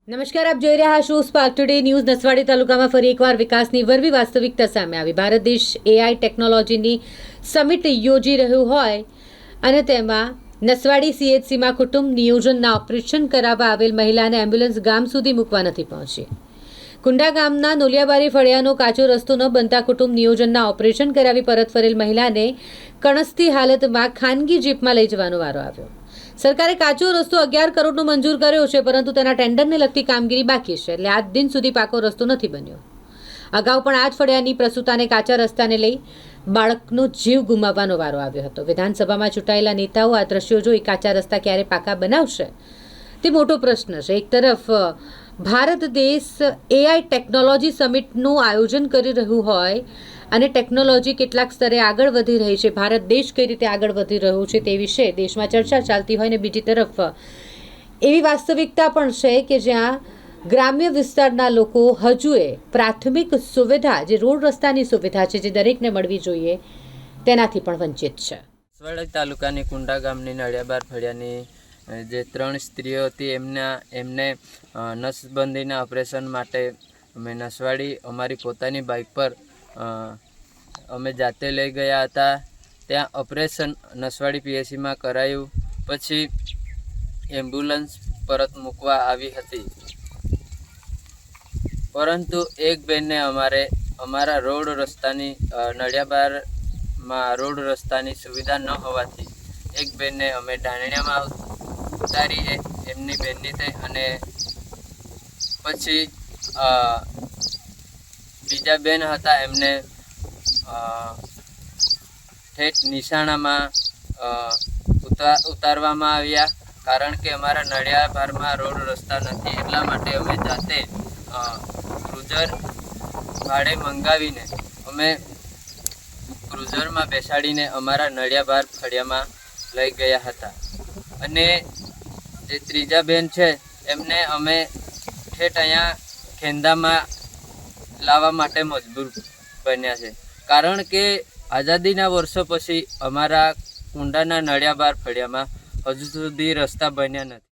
નમસ્કાર, આપ જોઈ રહ્યા છો સ્પાર્ક ટુડે ન્યૂઝ. નસવાડી તાલુકામાં ફરી એકવાર વિકાસની વરવી વાસ્તવિકતા સામે આવી. ભારત દેશ એઆઈ ટેકનોલોજીની સમિટ યોજી રહ્યું હોય અને તેમાં નસવાડી સીએચસીમાં કુટુંબ નિયોજનના ઓપરેશન કરાવવા આવેલ મહિલાને એમ્બ્યુલન્સ ગામ સુધી મૂકવા નથી પહોંચી. કુંડા ગામના નોલિયાબારી ફળિયાનો કાચો રસ્તો ન બનતા કુટુંબ નિયોજનના ઓપરેશન કરાવી પરત ફરેલ મહિલાને કણસતી હાલતમાં ખાનગી જીપમાં લઈ જવાનો વારો આવ્યો. સરકારે કાચો રસ્તો 11 કરોડનો મંજૂર કર્યો છે, પરંતુ તેના ટેન્ડરને લગતી કામગીરી બાકી છે, એટલે આજ દિન સુધી પાકો રસ્તો નથી બન્યો. અગાઉ પણ આ જ ફળિયાની પ્રસૂતાને કાચા રસ્તાને લઈ બાળકનો જીવ ગુમાવવાનો વારો આવ્યો હતો. વિધાનસભામાં ચૂંટાયેલા નેતાઓ આ દ્રશ્યો જોઈ કાચા રસ્તા ક્યારે પાકા બનાવશે તે મોટો પ્રશ્ન છે. એક તરફ ભારત દેશ એઆઈ ટેકનોલોજી સમિટનું આયોજન કરી રહ્યું હોય અને ટેકનોલોજી કેટલાક સ્તરે આગળ વધી રહી છે, ભારત દેશ કઈ રીતે આગળ વધી રહ્યું છે તે વિશે દેશમાં ચર્ચા ચાલતી હોય ને બીજી તરફ એવી વાસ્તવિકતા પણ છે કે જ્યાં ગ્રામ્ય વિસ્તારના લોકો હજુએ પ્રાથમિક સુવિધા, જે રોડ રસ્તાની સુવિધા છે, જે દરેકને મળવી જોઈએ, તેનાથી પણ વંચિત છે. નસવાડી તાલુકાની કુંડા ગામની નળિયાબાર ફળિયાની જે 3 સ્ત્રીઓ હતી એમને નસબંધીના ઓપરેશન માટે અમે નસવાડી અમારી પોતાની બાઇક પર અમે જાતે લઈ ગયા હતા. ત્યાં ઓપરેશન નસવાડી પીએચસીમાં કરાયું. પછી એમ્બ્યુલન્સ પરત મૂકવા આવી હતી, પરંતુ એક બેનને અમારા રોડ રસ્તાની નળિયાબારમાં રોડ રસ્તાની સુવિધા ન હોવાથી એક બેનને અમે ડાંણિયામાં ઉતારી એમની બેનની થઈ, અને પછી બીજા બેન હતા એમને ઠેઠ નિશાણામાં ઉતારવામાં આવ્યા. કારણ કે અમારા નળિયાબારમાં રોડ રસ્તા નથી, એટલા માટે અમે જાતે ક્રુઝર ભાડે મંગાવીને અમે ક્રુઝરમાં બેસાડીને અમારા નળિયાબાર ફળિયામાં લઈ ગયા હતા. અને જે ત્રીજા બેન છે એમને અમે ઠેઠ અહીંયા ખેંદામાં લાવવા માટે મજબૂર બન્યા છે, કારણ કે આઝાદીના વર્ષો પછી અમારા કુંડાના નળિયાબાર ફળિયામાં હજુ સુધી રસ્તા બન્યા નથી.